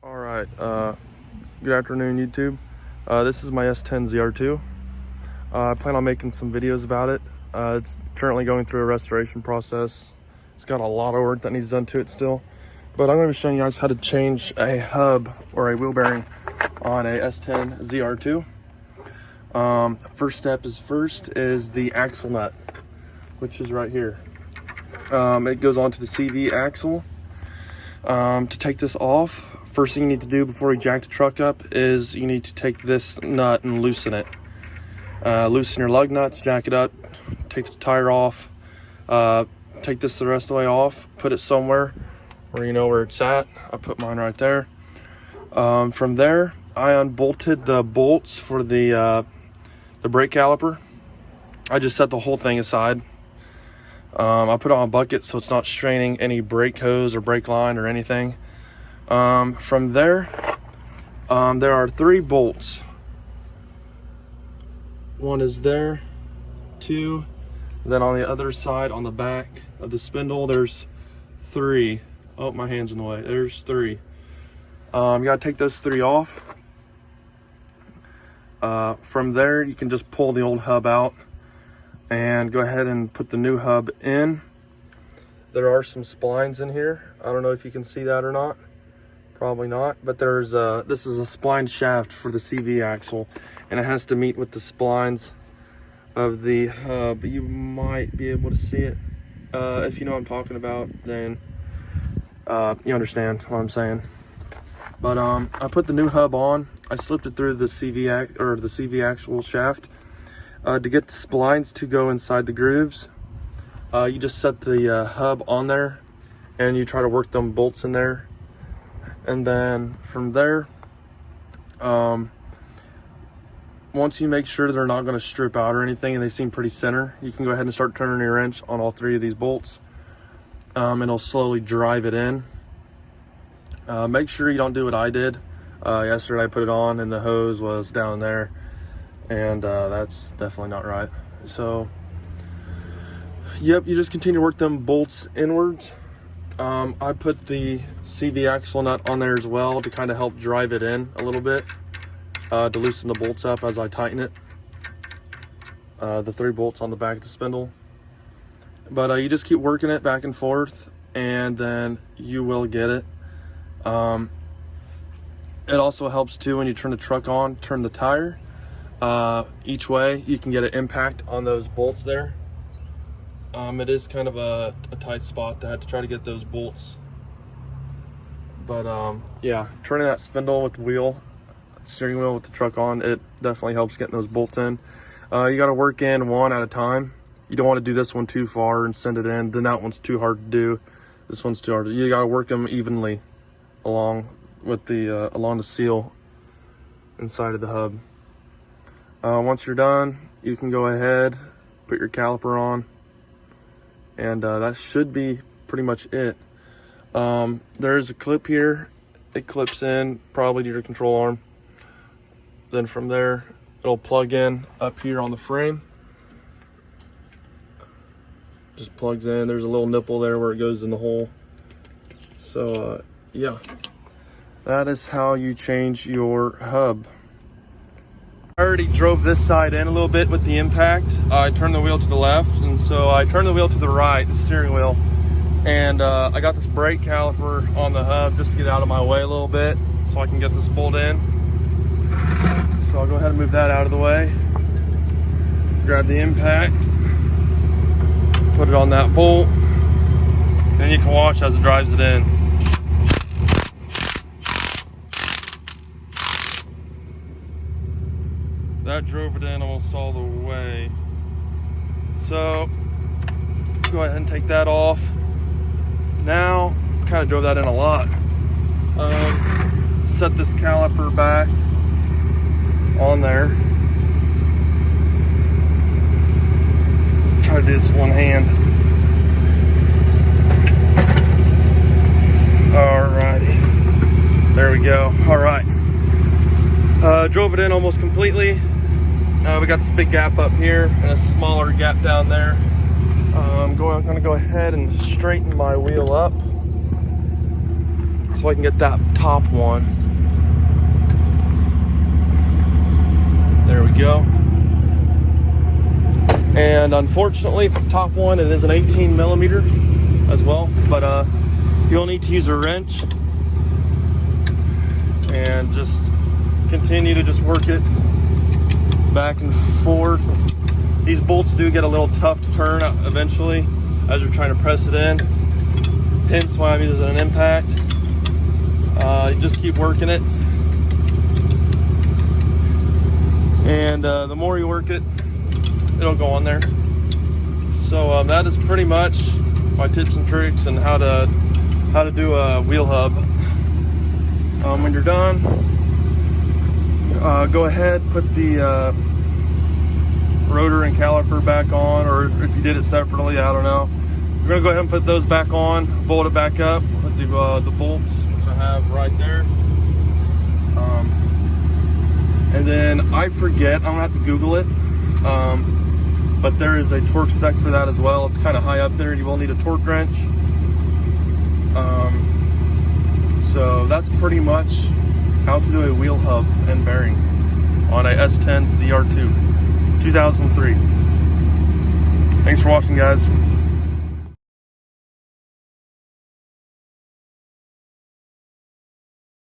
All right, good afternoon, YouTube. This is my S10 Zr2. I plan on making some videos about it. It's currently going through a restoration process. It's got a lot of work that needs done to it still. But I'm going to be showing you guys how to change a hub or a wheel bearing on a S10 Zr2. First step is the axle nut, which is right here. It goes onto the CV axle. To take this off, first thing you need to do before you jack the truck up is you need to take this nut and loosen it. Loosen your lug nuts, jack it up, take the tire off, take this the rest of the way off, put it somewhere where you know where it's at. I put mine right there. From there, I unbolted the bolts for the brake caliper. I just set the whole thing aside. I put it on a bucket so it's not straining any brake hose or brake line or anything. From there, there are 3 bolts. One is there, 2. Then on the other side, on the back of the spindle, there's 3. Oh, my hand's in the way. There's 3. You gotta take those 3 off. From there, you can just pull the old hub out and go ahead and put the new hub in. There are some splines in here. I don't know if you can see that or not. Probably not, but there's this is a spline shaft for the CV axle, and it has to meet with the splines of the hub. You might be able to see it. If you know what I'm talking about, then you understand what I'm saying. But I put the new hub on. I slipped it through the CV axle shaft. To get the splines to go inside the grooves, you just set the hub on there and you try to work them bolts in there. And then from there, once you make sure they're not going to strip out or anything and they seem pretty center, you can go ahead and start turning your wrench on all 3 of these bolts. And it'll slowly drive it in. Make sure you don't do what I did. Yesterday I put it on and the hose was down there. And that's definitely not right. So, yep, you just continue to work them bolts inwards. I put the CV axle nut on there as well to kind of help drive it in a little bit, to loosen the bolts up as I tighten it. The 3 bolts on the back of the spindle. But you just keep working it back and forth, and then you will get it. It also helps too when you turn the truck on, turn the tire. Each way you can get an impact on those bolts there. It is kind of a tight spot to have to try to get those bolts, but yeah, turning that spindle with the steering wheel with the truck on, it definitely helps getting those bolts in. You got to work in one at a time. You don't want to do this one too far and send it in, then that one's too hard to do. This one's too hard. You got to work them evenly along with the along the seal inside of the hub. Once you're done, you can go ahead, put your caliper on, and that should be pretty much it. There is a clip here. It clips in probably to your control arm. Then from there, it'll plug in up here on the frame. Just plugs in. There's a little nipple there where it goes in the hole. So yeah, that is how you change your hub. I already drove this side in a little bit with the impact. I turned the wheel to the left, and so I turned the wheel to the right, the steering wheel, and I got this brake caliper on the hub just to get out of my way a little bit so I can get this bolt in. So I'll go ahead and move that out of the way. Grab the impact, put it on that bolt, and you can watch as it drives it in. That drove it in almost all the way. So go ahead and take that off. Now, kind of drove that in a lot. Set this caliper back on there. Try to do this one hand. Alrighty, there we go. All right, drove it in almost completely. We got this big gap up here and a smaller gap down there. I'm going to go ahead and straighten my wheel up. so I can get that top one. There we go. And unfortunately for the top one, it is an 18 millimeter as well, but you'll need to use a wrench and just continue to just work it back and forth. These bolts do get a little tough to turn eventually as you're trying to press it in, hence why I'm using an impact. You just keep working it, and the more you work it, it'll go on there. So that is pretty much my tips and tricks and how to do a wheel hub. When you're done, go ahead, put the rotor and caliper back on, or if you did it separately, I don't know. We're gonna go ahead and put those back on, bolt it back up with the bolts, which I have right there. And then I forget, I'm gonna have to Google it, but there is a torque spec for that as well. It's kind of high up there. You will need a torque wrench. So that's pretty much how to do a wheel hub and bearing on a S10 Zr2 2003. Thanks for watching, guys.